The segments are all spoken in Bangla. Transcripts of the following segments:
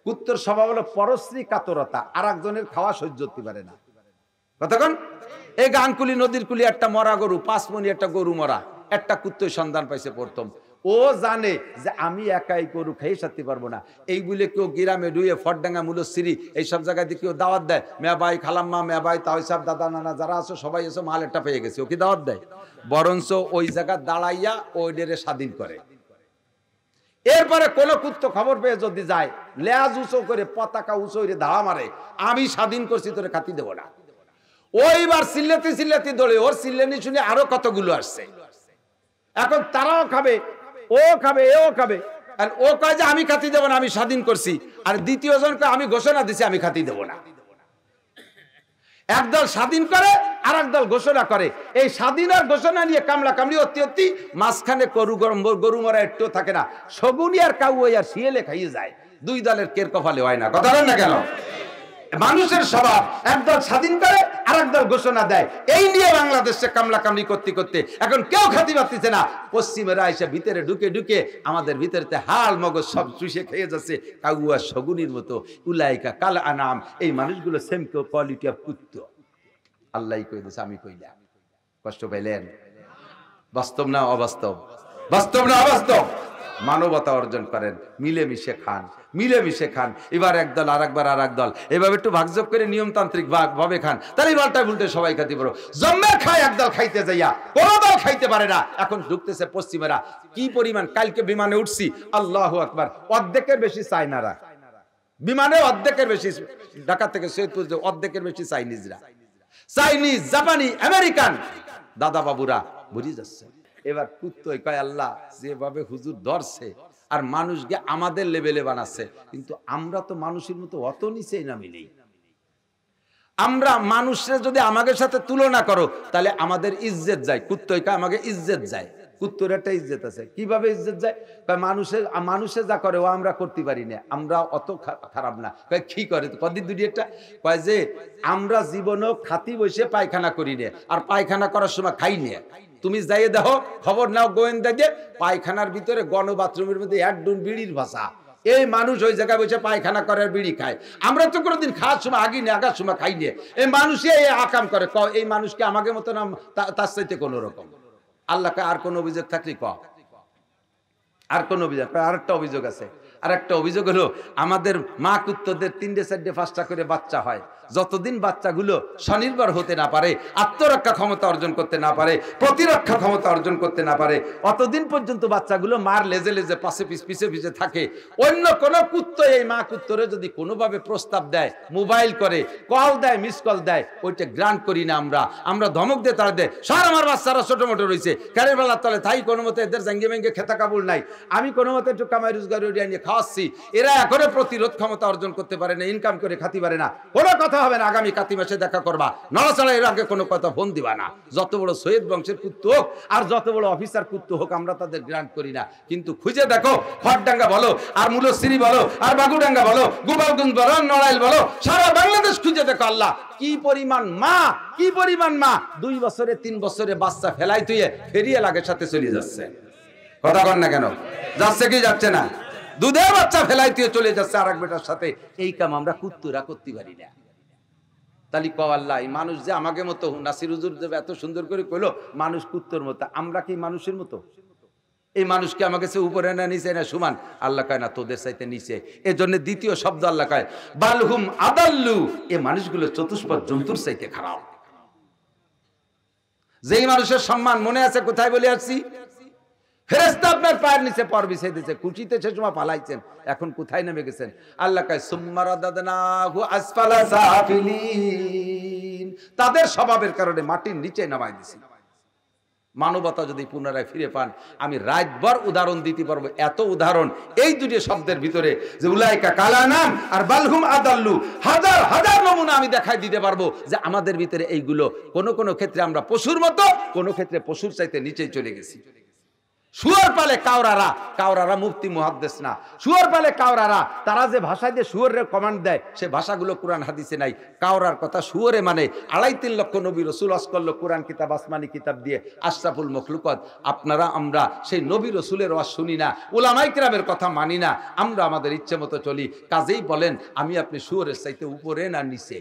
কুত্তর স্বভাব হলো পরশ্রী কাতরতা, আর একজনের খাওয়া সহ্য করতে পারে না। কতক্ষণ এই গানকুলি নদীর কুলি একটা মরা গরু, 5 মণি একটা গরু মরা, একটা কুত্তর সন্ধান পাইছে প্রথম। ও জানে যে আমি একাই গরু খেয়ে সারতে পারবো না, এই বলে কেউ গ্রামে ডুয়ে ফটডাঙ্গা মুলসিরি এইসব জায়গায় দিয়ে কেউ দাওয়াত দেয়, মেয়া ভাই খালাম্মা, মেয়া ভাই তাও সব দাদা নানা যারা আছে সবাই এসে মাল একটা পেয়ে গেছে, ও কি দাওয়াত দেয়? বরঞ্চ ওই জায়গা দাঁড়াইয়া ওই ডেরে স্বাধীন করে। এরপরে কোন কুত্ত খবর পেয়ে যদি যায়, লেজ উঁচু করে পতাকা উঁচু করে ধাওয়া মারে, আমি স্বাধীন করছি, তোরে খাতি দেবো না। ওইবার চিল্লাতে চিল্লাতে দৌড়ে, ওর চিল্লানি শুনে আরো কতগুলো আসছে। এখন তারাও খাবে, ও খাবে, এও খাবে। আর ও কয় যে আমি খাতি দেবো না, আমি স্বাধীন করছি। আর দ্বিতীয় জন কয় আমি ঘোষণা দিছি আমি খাতি দেবো না। একদল স্বাধীন করে, আর একদল ঘোষণা করে। এই স্বাধীন আর ঘোষণা নিয়ে কামলা কামড়ি অতি অতি মাঝখানে গরু মরা একটু থাকে না, শগুনি আর কাউয়াই আর শিয়ালে খাইয়ে যায়। দুই দলের কের কপালে হয় না। কথা বলেন না কেন? মানুষের স্বভাব, একদল স্বাধীন করে আর একদল ঘোষণা দেয়। এই নিয়ে বাংলাদেশে কামলা কামড়ি করতে করতে এখন কেউ খাতি পারতেছে না। পশ্চিমেরা এসে ভিতরে ঢুকে ঢুকে আমাদের ভিতরেতে হাল মগজ সব চুষে খেয়ে যাচ্ছে, কাউয়া শগুনির মতো। উলাইকা কাল আনাম, এই মানুষগুলো সেম কোয়ালিটি অফ কুত্ত। আল্লাহ কই দিয়েছে, আমি কইলাম। কষ্ট পাইলেন? বাস্তব না অবাস্তব? বাস্তব না অবাস্তব? মানবতা অর্জন করেন, মিলেমিশে খান, মিলেমিশে খান। এবার একদল আর একবার আর একদল, এভাবে একটু ভাগযোগ করে নিয়মতান্ত্রিক ভাবে খান, তাহলে পাল্টায় উল্টে সবাই খাইতে পারো। জন্মে খায় একদল খাইতে যাইয়া কোন দল খাইতে পারে না। এখন ঢুকতেছে পশ্চিমেরা, কি পরিমাণ! কালকে বিমানে উঠছি, আল্লাহু আকবার, অর্ধেকের বেশি চায়নারা বিমানে, অর্ধেকের বেশি ঢাকা থেকে সৈয়দপুর, অর্ধেকের বেশি চাইনিজরা, চাইনিজ, জাপানি, আমেরিকান দাদা বাবুরা বুঝে যাচ্ছে। এবার কুত্তই কয় আল্লাহ যেভাবে হুজুর ধরছে আর মানুষকে আমাদের লেভেলে বানাচ্ছে, কিন্তু আমরা তো মানুষের মতো অত নিচেই নামি নেই। আমরা মানুষের যদি আমাদের সাথে তুলনা করো তাহলে আমাদের ইজ্জত যায়। কুত্তই কয় আমাকে ইজ্জত যায়। কুত্তর একটা ইজ্জত আছে। কিভাবে ইজ্জত যায়? মানুষে যা করে ও আমরা করতে পারি না, আমরা অত খারাপ না। কয় কি করে? কদিন দুটি একটা কয় যে আমরা জীবনেও খাতি বসে পায়খানা করি না, আর পায়খানা করার সময় খাই না। তুমি যাইয়ে দেখো, খবর নাও গোয়েন্দা দিয়ে, পায়খানার ভিতরে গণ বাথরুমের মধ্যে এক ডুন বিড়ির ভাষা। এই মানুষ ওই জায়গায় বসে পায়খানা করে বিড়ি খায়। আমরা তো কোনোদিন খাওয়ার সময় আগি না, আগার সময় খাই না। এই মানুষই এই আকাম করে। এই মানুষকে আমাকে মতো না, তার চাইতে কোনো রকম। আল্লাহকে আর কোন অভিযোগ থাকলে আর কোন অভিযোগ? আরেকটা অভিযোগ আছে। আরেকটা অভিযোগ হলো আমাদের মা কুত্তদের 3টে 4টে 5টা করে বাচ্চা হয়। যতদিন বাচ্চাগুলো স্বনির্ভর হতে না পারে, আত্মরক্ষা ক্ষমতা অর্জন করতে না পারে, প্রতিরক্ষা ক্ষমতা অর্জন করতে না পারে, অতদিন পর্যন্ত বাচ্চাগুলো মার লেজে লেজে পাশে পিছে পিছে থাকে। অন্য কোন কুত্ত এই মা কুত্তরে যদি কোনোভাবে প্রস্তাব দেয়, মোবাইল করে, কল দেয়, মিস কল দেয়, ওইটা গ্রান্ট করি না। আমরা ধমক দিয়ে তারা দেয়, সার আমার বাচ্চারা ছোট মোটো রয়েছে, কারের বেলার তলে তাই কোনো মতে এদের জাঙ্গে ভেঙ্গে খেতা কাবুল নাই, আমি কোনো মতে একটু কামাই রোজগার উড়িয়ে নিয়ে খাওয়াচ্ছি। এরা এখনো প্রতিরোধ ক্ষমতা অর্জন করতে পারে না, ইনকাম করে খাতি পারে না। কোনো কথা হবে না, আগামী কাতি মাসে দেখা করবা, নড়াচড়া এর আগে কোনো কথা ফোন দিবা না। যত বড় সৈয়দ বংশের কুত্ত হোক আর যত বড় অফিসার কুত্ত হোক, আমরা তাদের গ্রান্ট করি না। কিন্তু খুঁজে দেখো, খড়ডাঙ্গা বলো, আর মুলসিরি বলো, আর বাগুডাঙ্গা বলো, গোপালগঞ্জ বলো, নড়াইল বলো, সারা বাংলাদেশ খুঁজে দেখো, আল্লাহ কি পরিমাণ মা, কি পরিমাণ মা 2 বছরে 3 বছরে বাচ্চা ফেলাই তুইয়ে ফেরিয়ে লাগের সাথে চলে যাচ্ছে। কথা কন না কেন? যাচ্ছে কি যাচ্ছে না? দুধের বাচ্চা ফেলাই তুই চলে যাচ্ছে আরেক বেটার সাথে। এই কাম আমরা কুত্তুরা করতে পারি না। তাহলে আল্লাহ মানুষ যে আমাকে মতো, নাসির হুজুর যে এত সুন্দর করে কইলো মানুষ কুত্তর মতো, আমরা কি মানুষের মতো? এই মানুষকে আমাকে সে উপরে না নিচে না সমান? আল্লাহ কয় না, তোদের চাইতে নিচে। এর জন্য দ্বিতীয় শব্দ আল্লাহ কয় বালহুম আদাল্লু, এই মানুষগুলো চতুষ্পদ জন্তুর চাইতে খারাপ। যেই মানুষের সম্মান মনে আছে, কোথায় বলে আসছি, ফেরেশতা আপনার পায়ের নিচে পর বিছাই দিয়েছে, কুচিতে সে সময় পালাইছেন, এখন কোথায় নেমে গেছেন? আল্লাহ কয় সুম্মা রাদাদনাহু আসফালা সাফিলিন, তাদের স্বভাবের কারণে মাটির নিচে নামাই দিছি। মানবতা যদি পুনরায় ফিরে পান, আমি রাতভর উদাহরণ দিতে পারবো, এত উদাহরণ এই দুটি শব্দের ভিতরে, যে উলাইকা কালানাম আর বালহুম আদাল্লু, হাজার হাজার নমুনা আমি দেখাই দিতে পারবো যে আমাদের ভিতরে এইগুলো কোন কোন ক্ষেত্রে আমরা পশুর মতো, কোন ক্ষেত্রে পশুর চাইতে নিচেই চলে গেছি। শুয়োর পালে কাউরারা, কাউরারা মুফতি মুহাদ্দিস না, শুয়োর পালে কাউরারা, তারা যে ভাষায় দিয়ে শুয়োরের কমান্ড দেয় সে ভাষাগুলো কোরআন হাদিসে নাই। কাউরার কথা শুয়োরে মানে 2.5-3 লক্ষ নবী রসুল অস্কল্য কোরআন কিতাব আসমানি কিতাব দিয়ে আশরাফুল মখলুকত। আপনারা আমরা সেই নবী রসুলের ওয়াজ শুনি না, উলামায়ে কেরামের কথা মানি না, আমরা আমাদের ইচ্ছে মতো চলি। কাজেই বলেন আমি আপনি শুয়োরের চাইতে উপরে না নিচে?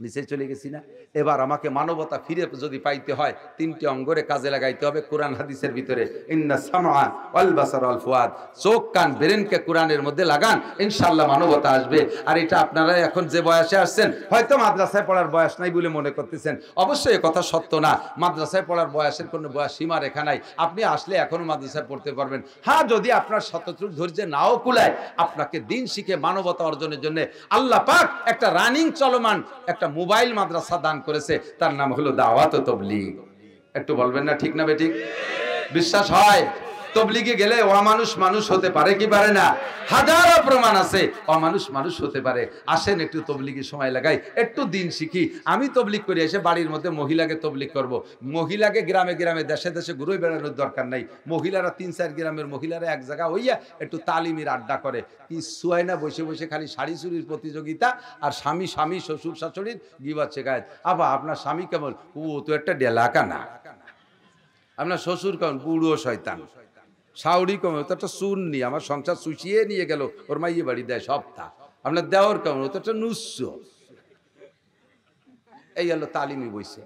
নিচে চলে গেছি না? এবার আমাকে মানবতা ফিরে যদি পাইতে হয় 3টি অঙ্গরে কাজে লাগাইতে হবে কোরআন হাদিসের ভিতরে। ইন্না সামআ ওয়াল বাসার ওয়াল ফুয়াদ, চোখ কান ব্রেনকে কোরআনের মধ্যে লাগান, ইনশাআল্লাহ মানবতা আসবে। আর এটা আপনারা এখন যে বয়সে আসছেন, হয়তো মাদ্রাসায় পড়ার বয়স নাই বলে মনে করতেছেন, অবশ্যই কথা সত্য না। মাদ্রাসায় পড়ার বয়সের কোনো বয়স সীমা রেখা নাই, আপনি আসলে এখনো মাদ্রাসায় পড়তে পারবেন। হ্যাঁ, যদি আপনার শতচুক ধৈর্য নাও কুলায়, আপনাকে দিন শিখে মানবতা অর্জনের জন্য আল্লাহ পাক একটা রানিং চলমান একটা মোবাইল মাদ্রাসা দান করেছে, তার নাম হলো দাওয়াত ও তাবলীগ। একটু বলবেন না ঠিক না বেঠিক? বিশ্বাস হয় তবলিগে গেলে অমানুষ মানুষ হতে পারে কি পারে না? হাজারো প্রমাণ আছে অমানুষ মানুষ হতে পারে। আসেন একটু তবলিগে সময় লাগাই, একটু দিন শিখি। আমি তবলিগ করে এসে বাড়ির মধ্যে মহিলাকে তবলিগ করব। মহিলাকে গ্রামে গ্রামে দেশে দেশে ঘুরে বেড়ানোর দরকার নাই। মহিলারা 3-4 গ্রামের মহিলারা এক জায়গা হইয়া একটু তালিমের আড্ডা করে, কি সুয়াই না বসে বসে খালি শাড়ি চুরির প্রতিযোগিতা, আর স্বামী স্বামী শ্বশুর শাশুড়ির গিবাত শেখায়। আবা আপনার স্বামী কেমন? ও তো একটা ডেলাকা না। আপনার শ্বশুর কেমন? বুড়ো শয়তান। শাউরি কেমন? তো একটা সুন্নি, আমার সংসার চুষিয়ে নিয়ে গেল, ওর মাইয়ে বাড়ি দেয় সপ্তাহ। আপনার দেওয়ার কেমন? ও তো একটা নুস্য। এই হলো তালিমি বইছে।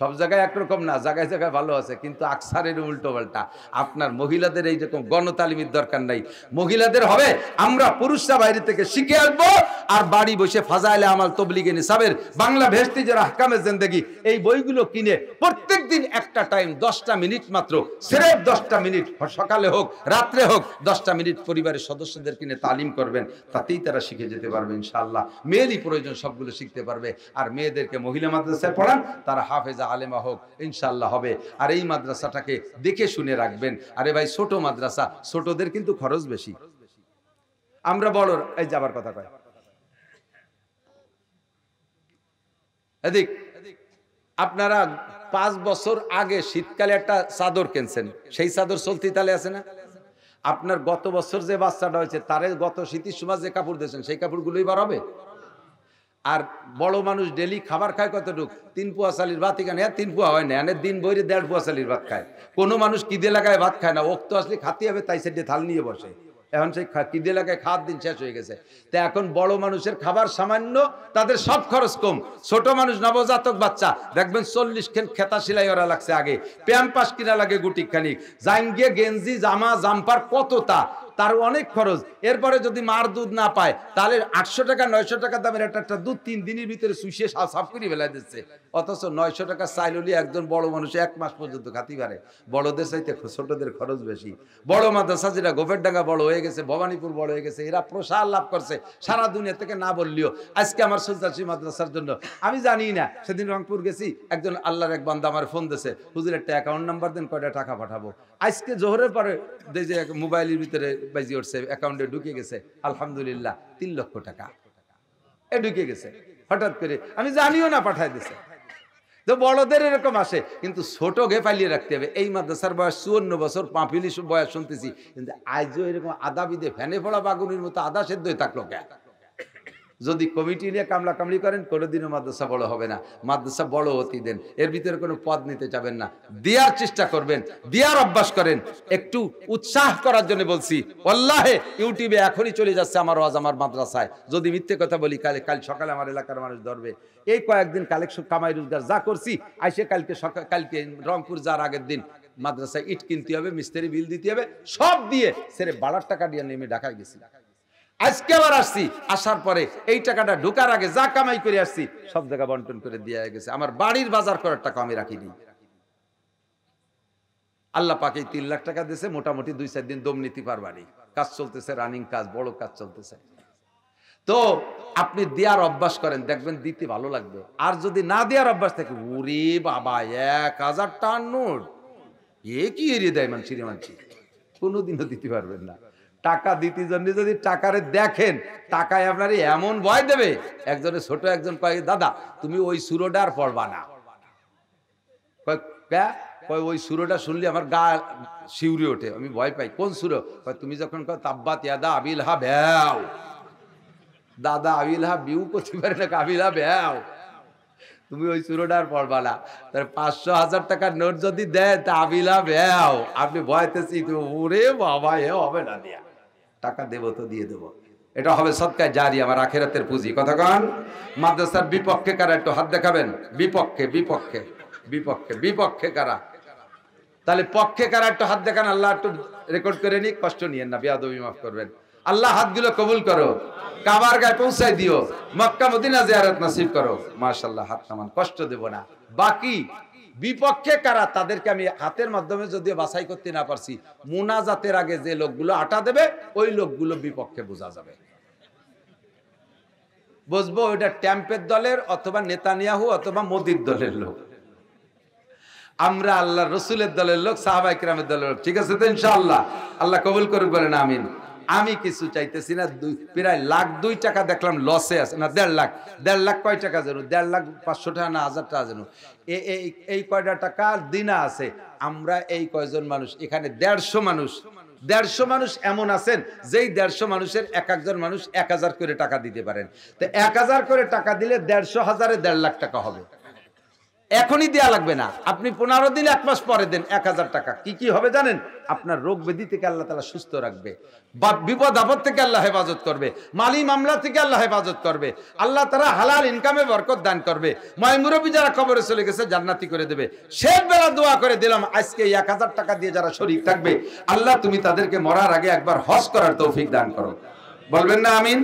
সব জায়গায় একরকম না, জায়গায় জায়গায় ভালো আছে, কিন্তু আকসারের উল্টো পাল্টা। আপনার মহিলাদের এইরকম গণতালিমির দরকার নাই। মহিলাদের হবে আমরা পুরুষরা বাইরে থেকে শিখে আসবো, আর বাড়ি বসে ফাজাইলে আমাল তবলিগে নিসাবের বাংলা ভেস্টিজের আহকামে জিন্দেগি এই বইগুলো কিনে প্রত্যেকদিন একটা টাইম 10টা মিনিট মাত্র, সিরেফ 10টা মিনিট, সকালে হোক রাত্রে হোক 10টা মিনিট পরিবারের সদস্যদের কিনে তালিম করবেন, তাতেই তারা শিখে যেতে পারবে ইনশাআল্লাহ। মেয়েরই প্রয়োজন সবগুলো শিখতে পারবে। আর মেয়েদেরকে মহিলা মাদ্রাসায় পড়ান, তারা হাফেজা আলেমা হোক, ইনশাআল্লাহ হবে। আর এই মাদ্রাসাটাকে দেখে শুনে রাখবেন। আরে ভাই ছোট মাদ্রাসা, ছোটদের কিন্তু খরচ বেশি। আমরা বড় এই যাবার কথা কয় এদিক, আপনারা 5 বছর আগে শীতকালে একটা চাদর কিনছেন, সেই চাদর চলতি তালে আছে না? আপনার গত বছর যে বাচ্চাটা হয়েছে তারে গত শীতের সময় যে কাপড় দিয়েছেন সেই কাপড়গুলোই বার হবে? আর বড় মানুষ ডেলি খাবার খায় কতটুক? 3 পোয়া চালির ভাত, এখানে 3 পোয়া হয় না, এনে দিন বইরে 1.5 পোয়া চালির ভাত খায়। কোনো মানুষ কিদে লাগায় ভাত খায় না, ওক্ত আসলে খাতে হবে, তাই সাইডে থাল নিয়ে বসে। এখন সেই কিদে লাগায় খাওয়ার দিন শেষ হয়ে গেছে। তো এখন বড় মানুষের খাবার সামান্য, তাদের সব খরচ কম। ছোট মানুষ নবজাতক বাচ্চা দেখবেন 40 খেন খেতা সেলাই করা লাগছে, আগে প্যাম্পাস কিনা লাগে গুটি খানিক, জাঙ্গিয়ে গেঞ্জি জামা জাম্পার কতটা, তার অনেক খরচ। এরপরে যদি মার দুধ না পায় তাহলে 800 টাকা 900 টাকা দামের একটা দুধ 3 দিনের ভিতরে শুষিয়ে সাফ করে ফেলা দিচ্ছে। অথচ 900 টাকা চাইল হলে একজন বড় মানুষ 1 মাস পর্যন্ত খাতি পারে। বড়দের চাইতে ছোটদের খরচ বেশি। বড় মাদ্রাসা যেটা গোফেরডাঙ্গা বড় হয়ে গেছে, ভবানীপুর বড় হয়ে গেছে, এরা প্রসার লাভ করছে সারা দুনিয়া থেকে না বললেও। আজকে আমার সুলতানশী মাদ্রাসার জন্য আমি জানি না, সেদিন রংপুর গেছি, একজন আল্লাহর এক বান্দা আমার ফোন দিয়েছে, হুজুর একটা অ্যাকাউন্ট নাম্বার দেন, কয়টা টাকা পাঠাবো। আজকে জোহরের পরে যে মোবাইলের ভিতরে বাজি উঠছে, অ্যাকাউন্টে ঢুকে গেছে, আলহামদুলিল্লাহ 3 লক্ষ টাকা ঢুকে গেছে হঠাৎ করে, আমি জানিও না পাঠাই দিছে। তো বড়দের এরকম আসে, কিন্তু ছোট গে পালিয়ে রাখতে হবে। এই মাদ্রাসার বয়স 54 বছর, পাঁপিলি বয়স শুনতেছি, কিন্তু আজও এরকম আদা বিদে ফ্যানে পড়া বাগুনির মতো আদা সেদ্ধ হয়ে থাকলো কে? যদি কমিটি নিয়ে কামলা কামলি করেন, কোনোদিনও মাদ্রাসা বড় হবে না। মাদ্রাসা বড় হতে দেন, এর ভিতরে কোনো পদ নিতে যাবেন না, দেওয়ার চেষ্টা করবেন, দেওয়ার অভ্যাস করেন। একটু উৎসাহ করার জন্য বলছি, আল্লাহে ইউটিউবে এখনই চলে যাচ্ছে আমার ওয়াজ আমার মাদ্রাসায়। যদি মিথ্যে কথা বলি কাল সকালে আমার এলাকার মানুষ ধরবে। এই কয়েকদিন কালেকশন কামাই রোজগার যা করছি, আইসে কালকে রংপুর যার আগের দিন মাদ্রাসায় ইট কিনতে হবে, মিস্ত্রি বিল দিতে হবে, সব দিয়ে সেরে 12 টাকা দিয়ে নেমে ঢাকায় গেছি। আজকে আবার আসছি, আসার পরে এই টাকাটা ঢোকার আগে যা কামাই করে আসছি সব জায়গা বন্টন করে দিয়ে গেছে। আমার বাড়ির বাজার করার টাকা আমি রাখিনি। আল্লাহ পাক এই 3 লাখ টাকা দিয়েছে, মোটামুটি 2-4 দিন দম নিতে পারবানি। কাজ চলতেছে, রানিং কাজ, বড় কাজ চলতেছে। তো আপনি দেওয়ার অভ্যাস করেন, দেখবেন দিতে ভালো লাগবে। আর যদি না দেওয়ার অভ্যাস থাকে, ওরে বাবা 1000 টাকার নোট এ কি এড়িয়ে দেয় মানছি, কোনোদিনও দিতে পারবেন না। টাকা দিতে জন্য যদি টাকারে দেখেন, টাকায় আপনার এমন ভয় দেবে। একজনের ছোট একজন কয়, দাদা তুমি ওই সুরোটা আর পড়বা না। কয় ওই সুরোটা শুনলে আমার গা শিউরে ওঠে, আমি ভয় পাই। কোন সুরো? কয় তুমি যখন কয় তাব্বাত ইয়াদা আবি লাহাব ভ্যাও, দাদা আবি লাহাব বিউ করতে পারে না, আবি লাহাব ভ্যাও, তুমি ওই সুরোটা আর পড়বা না। তার 500,000 টাকার নোট যদি দেয় তা আবি লাহাব ভ্যাও, আপনি ভয়তেছি তো ওরে বাবা এ হবে না, দিয়া টাকা দেবো তো দিয়ে দেবো। এটা হবে সদকায়ে জারি, আমার আখিরাতের পুঁজি। কথা কন। মাদ্রাসার বিপক্ষে কারা একটু হাত দেখাবেন? বিপক্ষে, বিপক্ষে, বিপক্ষে, বিপক্ষে কারা? তাহলে পক্ষে কারা একটু হাত দেখান। আল্লাহ একটু রেকর্ড করে নি, কষ্ট নিয়েন না, বেয়াদবি মাফ করবেন। আল্লাহ হাতগুলো কবুল করো, কাবার গায়ে পৌঁছাই দিও, মক্কা মদিনা জিয়ারত নসিব করো। মাশাআল্লাহ, হাত নামান, কষ্ট দেব না। বাকি বিপক্ষে কারা, তাদেরকে আমি হাতের মাধ্যমে যদিও বাছাই করতে না পারছি, মুনাজাতের আগে যে লোকগুলো আটা দেবে ওই লোকগুলো বিপক্ষে বোঝা যাবে, বুঝবো ওইটা ট্যাম্পের দলের অথবা নেতানিয়াহু অথবা মোদির দলের লোক। আমরা আল্লাহ রসুলের দলের লোক, সাহাবায়ে কিরামের দলের লোক। ঠিক আছে তো ইনশাআল্লাহ? আল্লাহ কবুল করুক, বলেন আমিন। আমি কিছু চাইতেছি না, প্রায় 1,02,000 টাকা দেখলাম লসে আছে, না 1.5 লাখ। 1.5 লাখ কয় টাকা জানো? 1,50,500 টাকা না 1,000 টাকা জানো? এই কয়টা টাকা দিনা আছে। আমরা এই কয়জন মানুষ এখানে 150 মানুষ, 150 মানুষ এমন আছেন যেই 150 মানুষের এক একজন মানুষ 1,000 করে টাকা দিতে পারেন। তো 1,000 করে টাকা দিলে 150,000-এ 1.5 লাখ টাকা হবে। এখনই দেয়া লাগবে না, আপনি 15 দিন 1 মাস পরে দেন 1,000 টাকা। কি কি হবে জানেন? আপনার রোগ ব্যাধি থেকে আল্লাহ তাআলা সুস্থ রাখবে, বিপদ আপদ থেকে আল্লাহ হেফাজত করবে, মালি মামলা থেকে আল্লাহ হেফাজত করবে, আল্লাহ তাআলা হালাল ইনকামে বরকত দান করবে, মুরব্বি যারা কবরে চলে গেছে জান্নাতি করে দেবে। শেষ বেলা দোয়া করে দিলাম, আজকে এই 1,000 টাকা দিয়ে যারা শরীক থাকবে, আল্লাহ তুমি তাদেরকে মরার আগে একবার হজ করার তৌফিক দান করো। বলবেন না আমিন?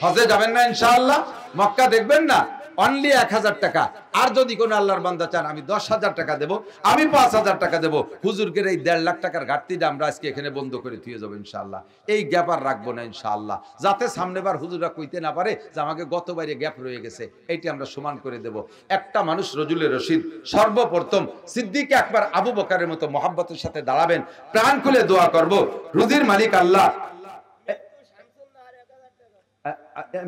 হজে যাবেন না ইনশাআল্লাহ? মক্কা দেখবেন না? অনলি 1,000 টাকা। আর যদি কোনো আল্লাহর বান্দা চান আমি 10,000 টাকা দেবো, আমি 5,000 টাকা দেবো, হুজুরকে এই 1.5 লাখ টাকার ঘাটতিটা আমরা আজকে এখানে বন্ধ করে দিয়ে যাবো ইনশাআল্লাহ। এই গ্যাপ আর রাখবো না ইনশাআল্লাহ, যাতে সামনেবার হুজুররা কইতে না পারে যে আমাকে গতবারে গ্যাপ রয়ে গেছে। এইটি আমরা সমান করে দেব। একটা মানুষ রজুলে রশিদ সর্বপ্রথম সিদ্দিক আকবর আবু বকরের মতো মহাব্বতের সাথে দাঁড়াবেন, প্রাণ খুলে দোয়া করব, রুজির মালিক আল্লাহ।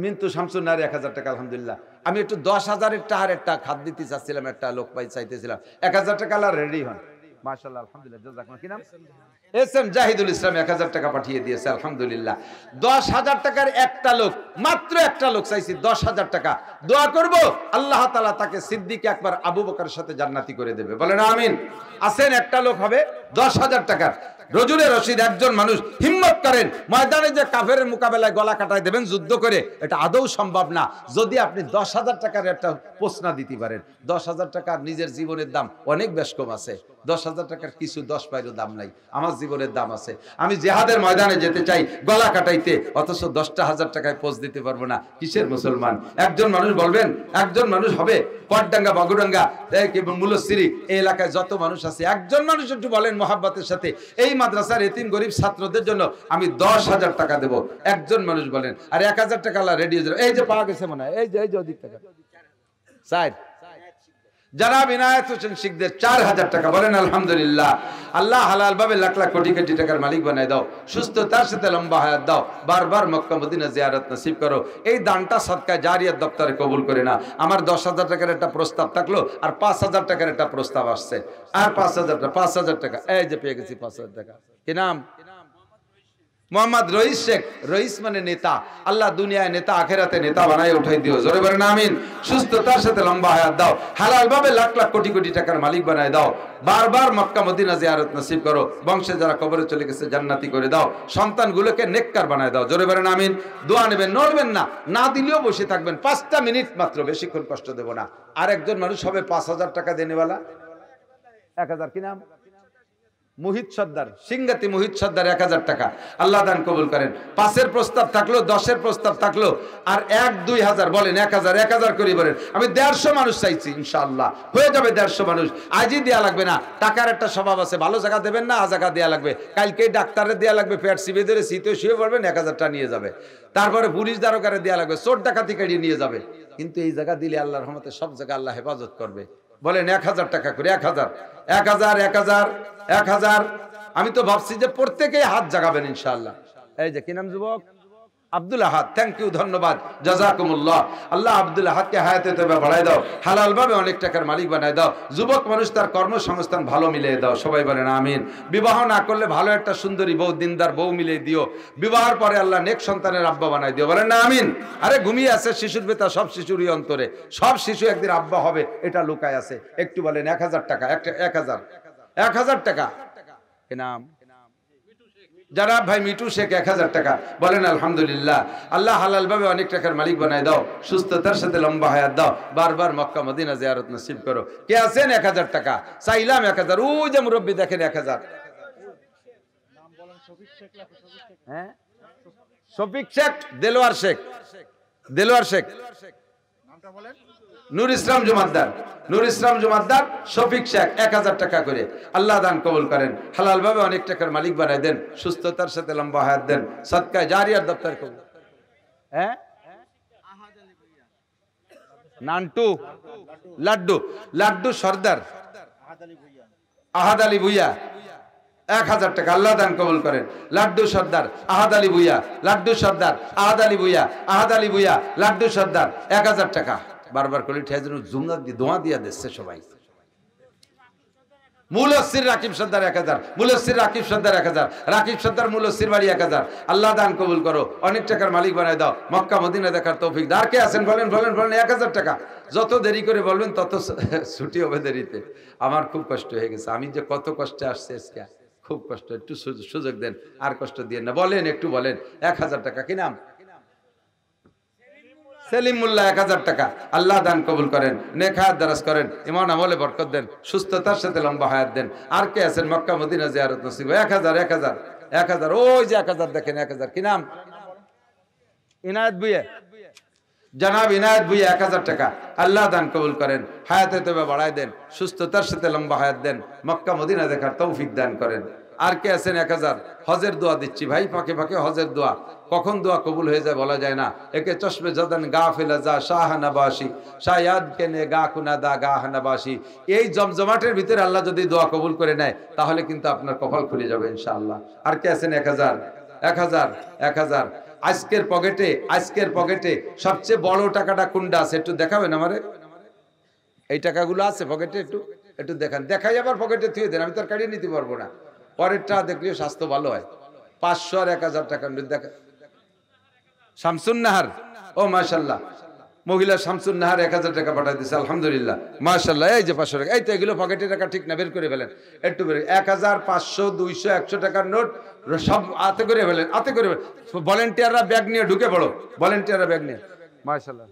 মিন্তু শামসুন নারী 1,000 টাকা। আলহামদুলিল্লাহ, আমি একটু 10,000-এর টাকার একটা খাদ দিতে চাচ্ছিলাম, একটা লোক পাই চাইতেছিলাম। 1,000 টাকা আল্লাহ রেডি হন। মাশাআল্লাহ, আলহামদুলিল্লাহ, জাযাকুল্লাহ। কি নাম? এসএম জাহিদুল ইসলাম 1,000 টাকা পাঠিয়ে দিয়েছে, আলহামদুলিল্লাহ। 10,000 টাকার একটা লোক, মাত্র একটা লোক চাইছি, 10,000 টাকা। দোয়া করব আল্লাহ তাআলা তাকে সিদ্দিক আকবর আবু বকরের সাথে জান্নাতি করে দেবে। বলেন আমিন। আছেন একটা লোক হবে 10,000 টাকার রজুলে রশিদ, একজন মানুষ হিম্মত করেন, ময়দানে যে কাফেরের মোকাবেলায় গলা কাটায় দেবেন যুদ্ধ করে, এটা আদৌ সম্ভব না যদি আপনি 10,000 টাকার একটা প্রশ্ন দিতে পারেন। 10,000 টাকার নিজের জীবনের দাম অনেক বেশ কম আছে। 10,000 টাকার কিছু 10 পাইরও দাম নাই, আমার জীবনের দাম আছে। আমি জিহাদের ময়দানে যেতে চাই গলা কাটাইতে, অথচ 10,000 টাকায় পোজ দিতে পারবো না। কিসের মুসলমান? একজন মানুষ বলবেন, একজন মানুষ হবে কটডাঙ্গা, বাগুডাঙ্গা, মুলসিরি, এই এলাকায় যত মানুষ আছে, একজন মানুষ একটু বলেন মোহাব্বতের সাথে, এই মাদ্রাসার এতিম গরিব ছাত্রদের জন্য আমি 10,000 টাকা দেবো। একজন মানুষ বলেন। আর 1,000 টাকা আল্লাহ রেডি হয়ে যাবে। এই যে পাওয়া গেছে মনে হয়, এই যে অধিক টাকা সাইড যারা বিনায়ত হোসেন শিখদের 4,000 টাকা। বলেন আলহামদুলিল্লাহ। আল্লাহ হালাল ভাবে লাখ লাখ কোটি কোটি টাকার মালিক বানায় দাও, সুস্থতার সাথে লম্বা হায়াত দাও, বারবার মক্কা মদিনা জিয়ারত নসিব করো। এই দানটা সদকায়ে জারিয়াত দপ্তরে কবুল করে না। আমার 10,000 টাকার একটা প্রস্তাব থাকলো, আর 5,000 টাকার একটা প্রস্তাব আসছে, আর 5,000 টাকা। এই যে পেয়ে গেছি 5,000 টাকা। কি নাম? মোহাম্মদ রইস শেখ। রইস মানে নেতা। আল্লাহ দুনিয়ায় নেতা, আখেরাতে নেতা বানায় উঠাই দিও। জোরে বলেন আমিন। সুস্থতার সাথে লম্বা হায়াত দাও, হালাল ভাবে লাখ লাখ কোটি কোটি টাকার মালিক বানায় দাও, বারবার মক্কা মদিনা জিয়ারত নসিব করো, বংশে যারা কবরে চলে গেছে জান্নাতি করে দাও, সন্তানগুলোকে নেককার বানায় দাও। জোরে বলেন আমিন। দোয়া নেবেন, নড়বেন না, না দিলেও বসে থাকবেন 5টা মিনিট মাত্র, বেশিক্ষণ কষ্ট দেব না। আর একজন মানুষ হবে 5,000 টাকা দেনেওয়ালা। 1,000। কি নাম? মুহিত সর্দার, সিংগাতি মুহিত সর্দার, 1,000 টাকা। আল্লাহ দান কবুল করেন। 5-এর প্রস্তাব থাকলো, 10-এর প্রস্তাব থাকলো, আর 1-2,000 বলেন, 1,000 করে বলেন। আমি 150 মানুষ চাইছি, ইনশাআল্লাহ হয়ে যাবে 150 মানুষ। আজই দেয়া লাগবে না, টাকার একটা স্বভাব আছে, ভালো জায়গা দেবেন না, জায়গা দেয়া লাগবে। কালকেই ডাক্তারের দেয়া লাগবে, পেট সিবে ধরে শীতে শুয়ে পড়বেন, 1,000 টাকা নিয়ে যাবে। তারপরে পুলিশ দারোগারে দেয়া লাগবে, চোর ডাকাতি কাটিয়ে নিয়ে যাবে। কিন্তু এই জায়গা দিলে আল্লাহর রহমতে সব জায়গা আল্লাহ হেফাজত করবে। বলেন 1,000 টাকা করে। 1,000। আমি তো ভাবছি যে প্রত্যেকেই হাত জাগাবেন ইনশাআল্লাহ। এই যে কি নাম যুবক? আব্দুল আহাদ, থ্যাংক ইউ, ধন্যবাদ, জাযাকুমুল্লাহ। আল্লাহ আব্দুল আহাদকে হায়াতে তয়বা বাড়ায় দাও, হালাল ভাবে অনেক টাকার মালিক বানায় দাও, যুবক মানুষ তার কর্মসংস্থান ভালো মিলিয়ে দাও, সবাই বলেন আমিন। বিবাহ না করলে ভালো একটা সুন্দরী বউ, দিনদার বউ মিলিয়ে দিও, বিবাহের পরে আল্লাহ নেক সন্তানের আব্বা বানায় দিও, বলেন না আমিন। আরে ঘুমিয়ে আছে শিশুর বেতা, সব শিশুরই অন্তরে, সব শিশু একদিন আব্বা হবে, এটা লুকায় আছে। একটু বলেন 1000 টাকা, 1000 টাকা নাম যারা ভাই মিটু শেখ 1000 টাকা, বলেন আলহামদুলিল্লাহ। আল্লাহ হালাল ভাবে অনেক টাকার মালিক বানায় দাও, সুস্থতার সাথে লম্বা হায়াত দাও, বারবার মক্কা মদিনা জিয়ারত নসিব করো। কে আছেন 1000 টাকা চাইলাম? 1000, ওই যে মুরব্বী দেখেন 1000। হ্যাঁ, শফিক শেখ, দেলোয়ার শেখ, দেলোয়ার শেখ, নূর ইসলাম জুমাদ্দার, নূর ইসলাম জুমাদ্দার, শফিক শেখ 1000 টাকা করে। আল্লাহ দান কবুল করেন, হালাল ভাবে অনেক টাকার মালিক বানায় দেন, সুস্থতার সাথে লম্বা হায়াত দেন, সদকায়ে জারিয়ার দপ্তর কবুল। হ্যাঁ, নান্টু, লাড্ডু, লাড্ডু সর্দার, আহাদ আলী ভুইয়া 1000 টাকা, আল্লাহ দান কবুল করেন। লাড্ডু সর্দার, আহাদ আলী ভুইয়া, লাড্ডু সর্দার, আহাদ আলী ভুইয়া, আহাদ আলী ভুইয়া, লাড্ডু সর্দার 1000 টাকা। বারবার করে ঠেজরু জুমলা দিয়ে দোয়া দিয়া দিচ্ছে সবাই। মুলসির রাকিব সর্দার 1000, মুলসির রাকিব সর্দার 1000, রাকিব সর্দার মুলসির বাড়ি 1000। আল্লাহ দান কবুল করো, অনেক টাকার মালিক বানায় দাও, মক্কা মদিনা দেখার তৌফিক দাও। আর কে আছেন বলেন, বলেন, বলেন 1000 টাকা। যত দেরি করে বলবেন তত ছুটি হবে দেরিতে। আমার খুব কষ্ট হয়ে গেছে, আমি যে কত কষ্টে আসছে আজকে, খুব কষ্ট। একটু সুযোগ দেন, আর কষ্ট দিয়ে না, বলেন একটু বলেন। 1000 টাকা, কি নাম? সেলিম মোল্লা 1000 টাকা। আল্লাহ দান কবুল করেন, নেক হায়াত দারাজ করেন, ইমান আমলে বরকত দেন, সুস্থতার সাথে লম্বা হায়াত দেন। আর কে আছেন মক্কা মদিনা জিয়ারত নসিব? 1000, 1000, 1000, ওই যে 1000 দেখেন 1000। কি নাম? ইনায়েত ভুইয়া, জনাব ইনায়েত ভুইয়া 1000 টাকা। আল্লাহ দান কবুল করেন, হায়াতে তবে বাড়ায় দেন, সুস্থতার সাথে লম্বা হায়াত দেন, মক্কা মদিনা দেখার তৌফিক দান করেন। আর কে আছেন 1000? হজের দোয়া দিচ্ছি ভাই, ফাঁকে ফাঁকে হজের দোয়া, কখন দোয়া কবুল হয়ে যায় বলা যায় না। একে চশমে জদন গাফিলা যা শাহনাবাসী, শায়াদ কেনে গা কুনাদা গাহনাবাসী। এই জমজমাটের ভিতরে আল্লাহ যদি দোয়া কবুল করে নেয়, তাহলে কিন্তু আপনার কপাল খুলে যাবে ইনশাআল্লাহ। আর কে আছেন 1000? 1000, 1000। আজকের পকেটে সবচেয়ে বড় টাকাটা কোনটা আছে একটু দেখাবেন আমারে? এই টাকাগুলো আছে পকেটে, একটু দেখান। দেখাই আবার পকেটে থুয়ে দেন, আমি তো আর কাটিয়ে নিতে পারবো না। পরেরটা দেখলেও স্বাস্থ্য ভালো হয়। 500 আর 1000 টাকা দেখা। শামসুন নাহার, ও মাশাআল্লাহ, মহিলা শামসুন নাহার 1000 টাকা পাঠাই দিয়েছে, আলহামদুলিল্লাহ, মাশাআল্লাহ। এই যে 500 টাকা, এই তো এগুলো পকেটে টাকা, ঠিক না? বের করে ফেলেন, একটু বের। 1000, 500, 200, 100 টাকার নোট সব হাতে করে ফেলেন, হাতে করে। ভলেন্টিয়াররা ব্যাগ নিয়ে ঢুকে পড়ো, ভলেন্টিয়াররা ব্যাগ নিয়ে, মাশাআল্লাহ।